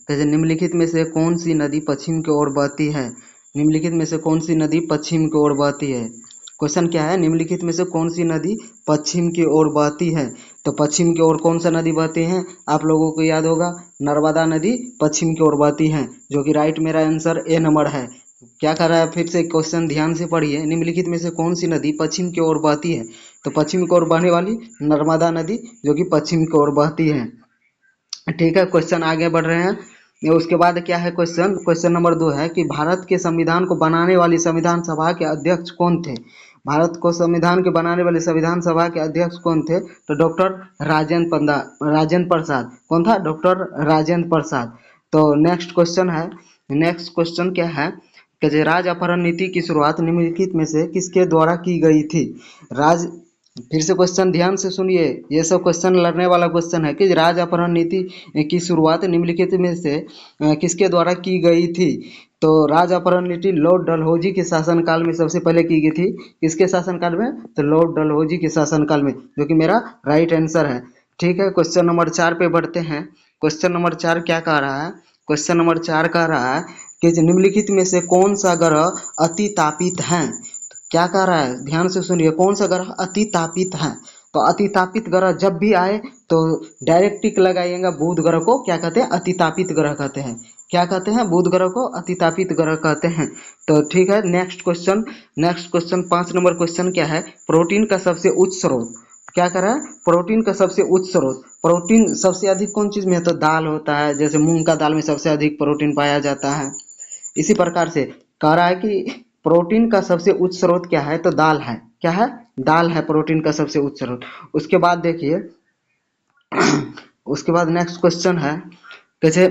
कैसे निम्नलिखित में से कौन सी नदी पश्चिम की ओर बहती है? निम्नलिखित में से कौन सी नदी पश्चिम की ओर बहती है? क्वेश्चन क्या है, निम्नलिखित में से कौन सी नदी पश्चिम की ओर बहती है? तो पश्चिम की ओर कौन सा नदी बहती है? आप लोगों को याद होगा, नर्मदा नदी पश्चिम की ओर बहती है, जो कि राइट मेरा आंसर ए नंबर है। क्या कर रहा है, फिर से क्वेश्चन ध्यान से पढ़िए। निम्नलिखित में से कौन सी नदी पश्चिम की ओर बहती है? तो पश्चिम की ओर बहने वाली नर्मदा नदी, जो कि पश्चिम की ओर बहती है। ठीक है, क्वेश्चन आगे बढ़ रहे हैं। उसके बाद क्या है, क्वेश्चन नंबर 2 है कि भारत के संविधान को बनाने वाली संविधान सभा के अध्यक्ष कौन थे? भारत को संविधान के बनाने वाले संविधान सभा के अध्यक्ष कौन थे? तो डॉक्टर राजेंद्र प्रसाद। कौन था? डॉक्टर राजेंद्र प्रसाद। तो नेक्स्ट क्वेश्चन क्या है कि राज्य अपहरण नीति की शुरुआत निम्नलिखित में से किसके द्वारा की गई थी? राज फिर से क्वेश्चन ध्यान से सुनिए, ये सब क्वेश्चन लड़ने वाला क्वेश्चन है कि राज्य अपहरण नीति की शुरुआत निम्नलिखित में से किसके द्वारा की गई थी? तो राज्य अपहरण नीति लॉर्ड डलहौजी के शासनकाल में सबसे पहले की गई थी। किसके शासनकाल में? तो लॉर्ड डलहौजी के शासनकाल में, जो कि मेरा राइट आंसर है। ठीक है, क्वेश्चन नंबर 4 पे बढ़ते हैं। क्वेश्चन नंबर 4 क्या कह रहा है? क्वेश्चन नंबर 4 कह रहा है कि निम्नलिखित में से कौन सा ग्रह अति तापित है? क्या कह रहा है, ध्यान से सुनिए, कौन सा ग्रह अति तापित है? तो अति तापित ग्रह जब भी आए तो डायरेक्ट टिक लगाइएगा। बुध ग्रह को क्या कहते हैं? अति तापित ग्रह कहते हैं। क्या कहते हैं? बुध ग्रह को अति तापित ग्रह कहते हैं। तो ठीक है, नेक्स्ट क्वेश्चन 5 नंबर क्वेश्चन क्या है? प्रोटीन का सबसे उच्च स्रोत। क्या कर रहा है? प्रोटीन का सबसे उच्च स्रोत। प्रोटीन सबसे अधिक कौन चीज में है? तो दाल होता है, जैसे मूंग का दाल में सबसे अधिक प्रोटीन पाया जाता है। इसी प्रकार से कह रहा है कि प्रोटीन का सबसे उच्च स्रोत क्या है? तो दाल है। क्या है? दाल है प्रोटीन का सबसे उच्च स्रोत। उसके बाद देखिए, उसके बाद नेक्स्ट क्वेश्चन है कैसे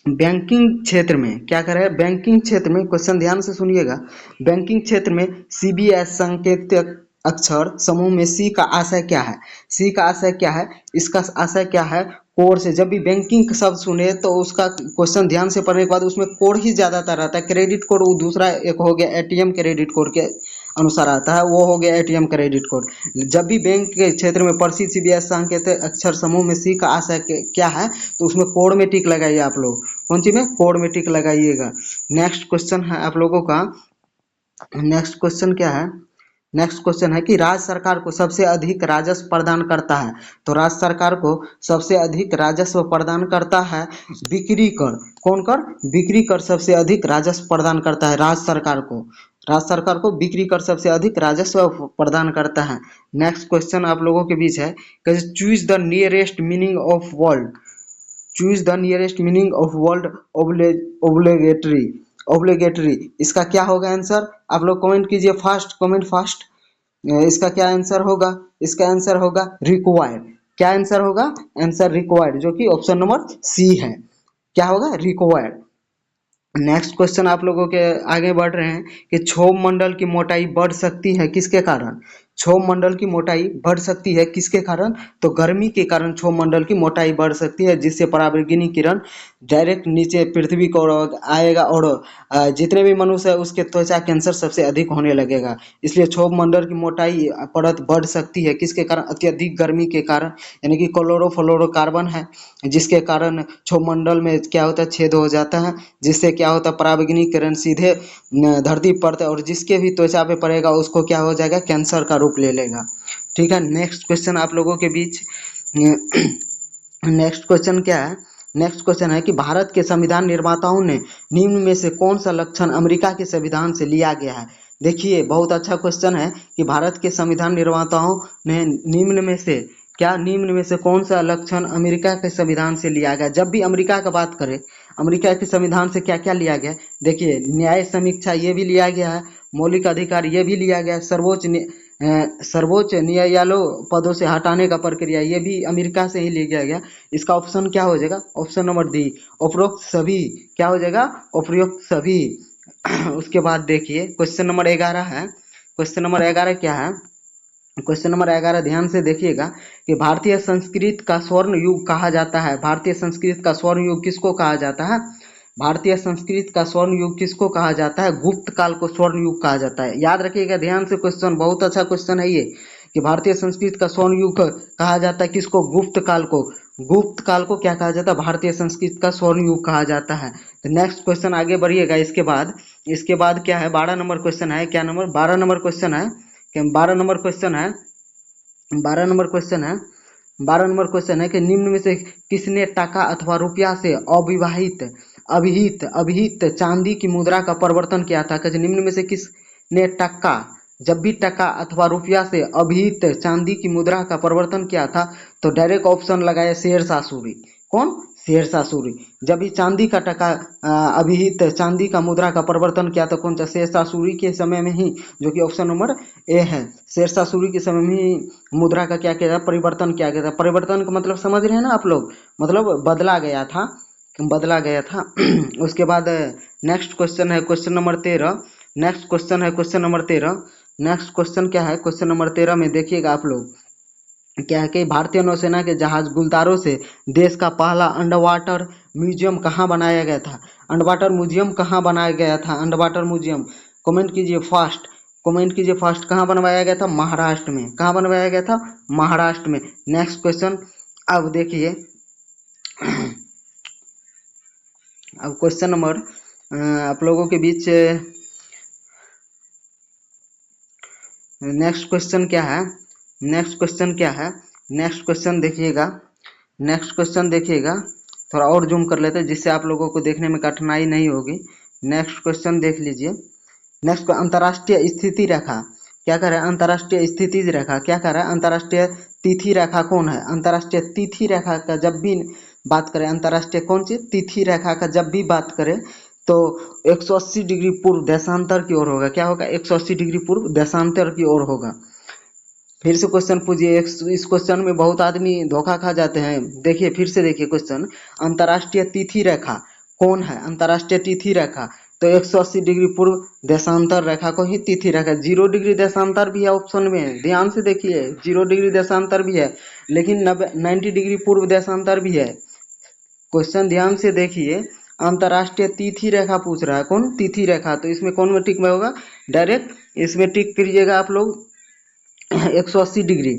बैंकिंग क्षेत्र में क्या कर रहे हैं? बैंकिंग क्षेत्र में क्वेश्चन ध्यान से सुनिएगा। बैंकिंग क्षेत्र में सीबीएस संकेतक अक्षर समूह में सी का आशय क्या है? सी का आशय क्या है? इसका आशय क्या है? कोड से, जब भी बैंकिंग शब्द सुने तो उसका क्वेश्चन ध्यान से पढ़ने के बाद उसमें कोड ही ज्यादातर रहता है। क्रेडिट कोड वो दूसरा एक हो गया, एटीएम क्रेडिट कोड के अनुसार आता है, वो हो गया एटीएम क्रेडिट कोड। जब भी बैंक के क्षेत्र में प्रसिद्ध सीबीएस सांकेतिक अक्षर समूह में सी का आशय क्या है, तो उसमें कोड में टिक लगाइए आप लोग। कौन सी में? कोड में टिक लगाइएगा। नेक्स्ट क्वेश्चन है आप लोगों का, नेक्स्ट क्वेश्चन क्या है? नेक्स्ट क्वेश्चन है कि राज्य सरकार को सबसे अधिक राजस्व प्रदान करता है। तो राज्य सरकार को सबसे अधिक राजस्व प्रदान करता है बिक्री कर। कौन कर? बिक्री कर सबसे अधिक राजस्व प्रदान करता है राज्य सरकार को। राज्य सरकार को बिक्री कर सबसे अधिक राजस्व प्रदान करता है। नेक्स्ट क्वेश्चन आप लोगों के बीच है कि choose the nearest meaning of world. Choose the nearest meaning of world obligatory. Obligatory इसका क्या होगा आंसर? आप लोग कमेंट कीजिए फास्ट, कमेंट फास्ट। इसका क्या आंसर होगा? इसका आंसर होगा रिक्वायर्ड। क्या आंसर होगा? आंसर रिक्वायर्ड, जो कि ऑप्शन नंबर सी है। क्या होगा? रिक्वायर्ड। नेक्स्ट क्वेश्चन आप लोगों के आगे बढ़ रहे हैं कि क्षोभ मंडल की मोटाई बढ़ सकती है किसके कारण? क्षोभ मंडल की मोटाई बढ़ सकती है किसके कारण? तो गर्मी के कारण क्षोभ मंडल की मोटाई बढ़ सकती है, जिससे पराबैंगनी किरण डायरेक्ट नीचे पृथ्वी को आएगा और जितने भी मनुष्य है उसके त्वचा कैंसर सबसे अधिक होने लगेगा। इसलिए क्षोभ मंडल की मोटाई परत बढ़ सकती है किसके कारण? अत्यधिक गर्मी के कारण, यानी कि क्लोरोफ्लोरोकार्बन है, जिसके कारण क्षोभ मंडल में क्या होता है? छेद हो जाता है, जिससे क्या होता है? पराबैंगनी किरण सीधे धरती पर पड़ता है और जिसके भी त्वचा पे पड़ेगा उसको क्या हो जाएगा? कैंसर का रूप ले लेगा। ठीक है, नेक्स्ट क्वेश्चन आप लोगों के बीच नेक्स्ट क्वेश्चन क्या है? नेक्स्ट क्वेश्चन है कि भारत के संविधान निर्माताओं ने निम्न में से कौन सा लक्षण अमेरिका के संविधान से लिया गया है? देखिए, बहुत अच्छा क्वेश्चन है कि भारत के संविधान निर्माताओं ने निम्न में से निम्न में से कौन सा लक्षण अमेरिका के संविधान से लिया गया? जब भी अमेरिका का बात करें, अमेरिका के संविधान से क्या क्या लिया गया? देखिए, न्याय समीक्षा ये भी लिया गया है, मौलिक अधिकार ये भी लिया गया है, सर्वोच्च न्यायालय पदों से हटाने का प्रक्रिया ये भी अमेरिका से ही लिया गया। इसका ऑप्शन क्या हो जाएगा? ऑप्शन नंबर डी, उपरोक्त सभी। क्या हो जाएगा? उपरोक्त सभी। उसके बाद देखिए क्वेश्चन नंबर 11 है। क्वेश्चन नंबर 11 क्या है? क्वेश्चन नंबर 11 ध्यान से देखिएगा कि भारतीय संस्कृत का स्वर्ण युग कहा जाता है। भारतीय संस्कृत का स्वर्ण युग किसको कहा जाता है? भारतीय संस्कृत का स्वर्ण युग किसको कहा जाता है? गुप्त काल को स्वर्ण युग कहा जाता है। याद रखिएगा ध्यान से, क्वेश्चन बहुत अच्छा क्वेश्चन है ये कि भारतीय संस्कृत का स्वर्ण युग कहा जाता है किसको? गुप्त काल को। गुप्त काल को क्या कहा जाता है? भारतीय संस्कृति का स्वर्ण युग कहा जाता है। तो नेक्स्ट क्वेश्चन आगे बढ़िएगा। इसके बाद क्या है? 12 नंबर क्वेश्चन है। क्या नंबर? 12 नंबर क्वेश्चन है। 12 नंबर क्वेश्चन है। 12 नंबर क्वेश्चन है। 12 नंबर क्वेश्चन है कि निम्न में से किसने टका अथवा रुपया से अभिहित चांदी की मुद्रा का परिवर्तन किया था? कि निम्न में से किसने टका, जब भी टका अथवा रुपया से अभिहित चांदी की मुद्रा का परिवर्तन किया था, तो डायरेक्ट ऑप्शन लगाया शेरशाह सूरी। कौन? शेरशाह सूरी। जब भी चांदी का टका अभिहित चांदी का मुद्रा का परिवर्तन किया तो कौन सा? शेरशाह सूरी के समय में ही, जो कि ऑप्शन नंबर ए है। शेरशाह सूरी के समय में ही मुद्रा का क्या किया था? परिवर्तन किया गया था। परिवर्तन का मतलब समझ रहे हैं ना आप लोग? मतलब बदला गया था, बदला गया था। उसके बाद नेक्स्ट क्वेश्चन है क्वेश्चन नंबर 13। नेक्स्ट क्वेश्चन है क्वेश्चन नंबर 13। नेक्स्ट क्वेश्चन क्या है? क्वेश्चन नंबर 13 में देखिएगा आप लोग, क्या है कि भारतीय नौसेना के जहाज गुलदारों से देश का पहला अंडर वाटर म्यूजियम कहाँ बनाया गया था? अंडर वाटर म्यूजियम कहाँ बनाया गया था? अंडर वाटर म्यूजियम कमेंट कीजिए फास्ट, कमेंट कीजिए फास्ट। कहाँ बनवाया गया था? महाराष्ट्र में। कहाँ बनवाया गया था? महाराष्ट्र में। नेक्स्ट क्वेश्चन अब देखिए। अब क्वेश्चन नंबर आप लोगों के बीच नेक्स्ट क्वेश्चन क्या है? नेक्स्ट क्वेश्चन क्या है? नेक्स्ट क्वेश्चन देखिएगा। नेक्स्ट क्वेश्चन देखिएगा, थोड़ा और जूम कर लेते हैं जिससे आप लोगों को देखने में कठिनाई नहीं होगी। नेक्स्ट क्वेश्चन देख लीजिए। नेक्स्ट अंतर्राष्ट्रीय स्थिति रेखा क्या कर रहा है? अंतर्राष्ट्रीय स्थिति रेखा क्या कर रहा है? अंतर्राष्ट्रीय तिथि रेखा कौन है? अंतर्राष्ट्रीय तिथि रेखा का जब भी बात करें, अंतर्राष्ट्रीय कौन सी तिथि रेखा का जब भी बात करें तो 180 डिग्री पूर्व देशांतर की ओर होगा। क्या होगा? 180 डिग्री पूर्व देशांतर की ओर होगा। फिर से क्वेश्चन पूछिए। इस क्वेश्चन में बहुत आदमी धोखा खा जाते हैं। देखिए फिर से देखिए क्वेश्चन। अंतर्राष्ट्रीय तिथि रेखा कौन है? अंतर्राष्ट्रीय तिथि रेखा तो 180 डिग्री पूर्व देशांतर रेखा को ही तिथि रेखा। 0 डिग्री देशांतर भी है ऑप्शन में, ध्यान से देखिए। 0 डिग्री देशांतर भी है, लेकिन 90 डिग्री पूर्व देशांतर भी है। क्वेश्चन ध्यान से देखिए। अंतर्राष्ट्रीय तिथि रेखा पूछ रहा है, कौन? तिथि रेखा। तो इसमें कौन में टिक में होगा? डायरेक्ट इसमें टिक करिएगा आप लोग 180 डिग्री।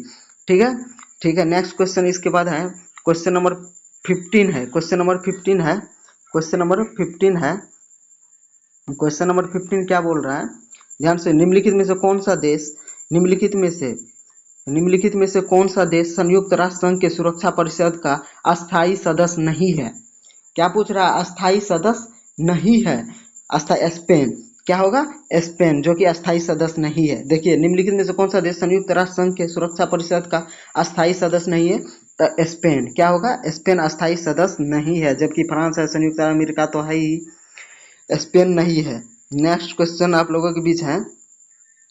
ठीक है, ठीक है। नेक्स्ट क्वेश्चन इसके बाद है क्वेश्चन नंबर 15 है। क्वेश्चन नंबर 15 है। क्वेश्चन नंबर 15 है। क्वेश्चन नंबर 15 क्या बोल रहा है? ध्यान से। निम्नलिखित में से कौन सा देश, निम्नलिखित में से कौन सा देश संयुक्त राष्ट्र संघ के सुरक्षा परिषद का अस्थायी सदस्य नहीं है? क्या पूछ रहा है? अस्थायी सदस्य नहीं है। अस्थायी स्पेन। क्या होगा? स्पेन, जो कि अस्थायी सदस्य नहीं है। देखिए निम्नलिखित में से कौन सा देश संयुक्त राष्ट्र संघ के सुरक्षा परिषद का अस्थायी सदस्य नहीं है? तो स्पेन। क्या होगा? स्पेन अस्थायी सदस्य नहीं है। जबकि फ्रांस है, संयुक्त अरब अमेरिका तो है ही, स्पेन नहीं है। नेक्स्ट क्वेश्चन आप लोगों के बीच है।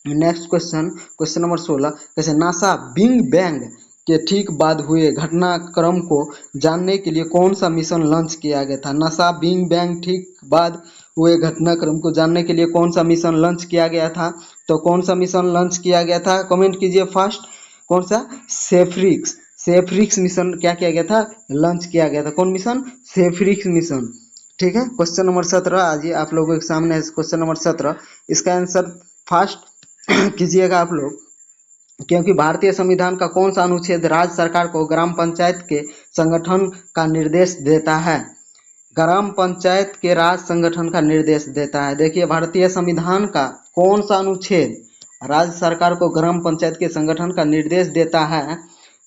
Next question question number 16। जैसे नासा बिग बैंग के ठीक बाद हुए घटनाक्रम को जानने के लिए कौन सा मिशन लॉन्च किया गया था? नासा बिग बैंग ठीक बाद हुए घटनाक्रम को जानने के लिए कौन सा मिशन लॉन्च किया गया था? तो कौन सा मिशन लॉन्च किया गया था? कमेंट कीजिए फास्ट। कौन सा? सेफ्रिक्स। सेफ्रिक्स मिशन क्या किया गया था? लॉन्च किया गया था। कौन मिशन? सेफ्रिक्स मिशन। ठीक है। क्वेश्चन नंबर 17 आज आप लोगों के सामने है। क्वेश्चन नंबर 17, इसका आंसर फास्ट कीजिएगा आप लोग। क्योंकि भारतीय संविधान का कौन सा अनुच्छेद राज्य सरकार को ग्राम पंचायत के संगठन का निर्देश देता है? ग्राम पंचायत के राज्य संगठन का निर्देश देता है। देखिए भारतीय संविधान का कौन सा अनुच्छेद राज्य सरकार को ग्राम पंचायत के संगठन का निर्देश देता है?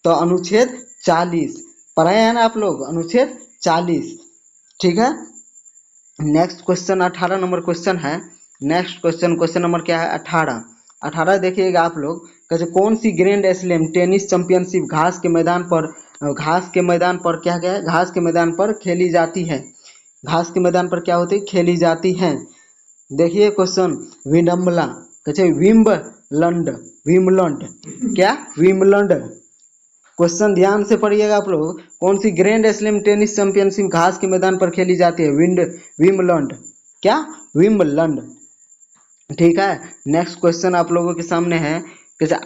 तो अनुच्छेद 40 पढ़े हैं ना आप लोग? अनुच्छेद 40। ठीक है। नेक्स्ट क्वेश्चन 18 नंबर क्वेश्चन है। नेक्स्ट क्वेश्चन क्वेश्चन नंबर क्या है? 18। 18 देखिएगा आप लोग। कैसे कौन सी ग्रैंड स्लैम टेनिस चैंपियनशिप घास के मैदान पर क्या गया? घास के मैदान पर खेली जाती है। घास के मैदान पर क्या होती है? खेली जाती है। देखिए क्वेश्चन विडम्बला, कैसे विम्बलंड, विम्बलंड क्या? विम्बलंड। क्वेश्चन ध्यान से पढ़िएगा आप लोग। कौन सी ग्रैंड स्लैम टेनिस चैंपियनशिप घास के मैदान पर खेली जाती है? विम्बलंड। क्या? विम्बलंड। ठीक है। नेक्स्ट क्वेश्चन आप लोगों के सामने है। कैसे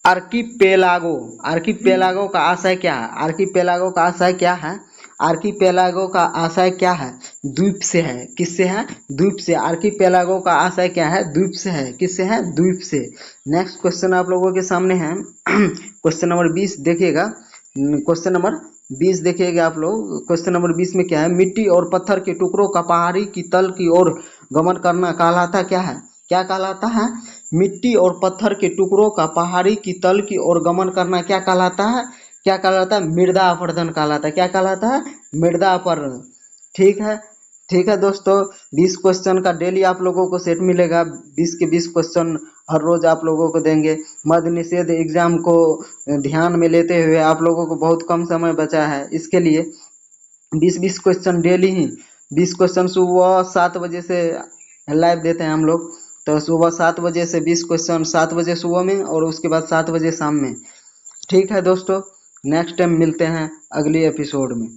आर्कीपेलागो, आर्कीपेलागो का आशय क्या है? आर्कीपेलागो का आशय क्या है? आर्कीपेलागो का आशय क्या है? द्वीप से है। किससे है? द्वीप से। आर्कीपेलागो का आशय क्या है? द्वीप से है। किससे है? द्वीप से। नेक्स्ट क्वेश्चन आप लोगों के सामने है। क्वेश्चन नंबर 20 देखिएगा। क्वेश्चन नंबर 20 देखिएगा आप लोग। क्वेश्चन नंबर 20 में क्या है, मिट्टी और पत्थर के टुकड़ों का पहाड़ी की तल की ओर गमन करना कहलाता क्या है? क्या कहलाता है? मिट्टी और पत्थर के टुकड़ों का पहाड़ी की तल की ओर गमन करना क्या कहलाता है? क्या कहलाता है? मृदा अपरदन कहलाता है। क्या कहलाता है? मृदा अपरदन। ठीक है, ठीक है दोस्तों, 20 क्वेश्चन का डेली आप लोगों को सेट मिलेगा। 20 के 20 क्वेश्चन हर रोज आप लोगों को देंगे। मद्य निषेध एग्जाम को ध्यान में लेते हुए आप लोगों को बहुत कम समय बचा है, इसके लिए 20-20 क्वेश्चन डेली ही, 20 क्वेश्चन सुबह 7 बजे से लाइव देते हैं हम लोग। तो सुबह 7 बजे से 20 क्वेश्चन, 7 बजे सुबह में और उसके बाद 7 बजे शाम में। ठीक है दोस्तों, नेक्स्ट टाइम मिलते हैं अगली एपिसोड में।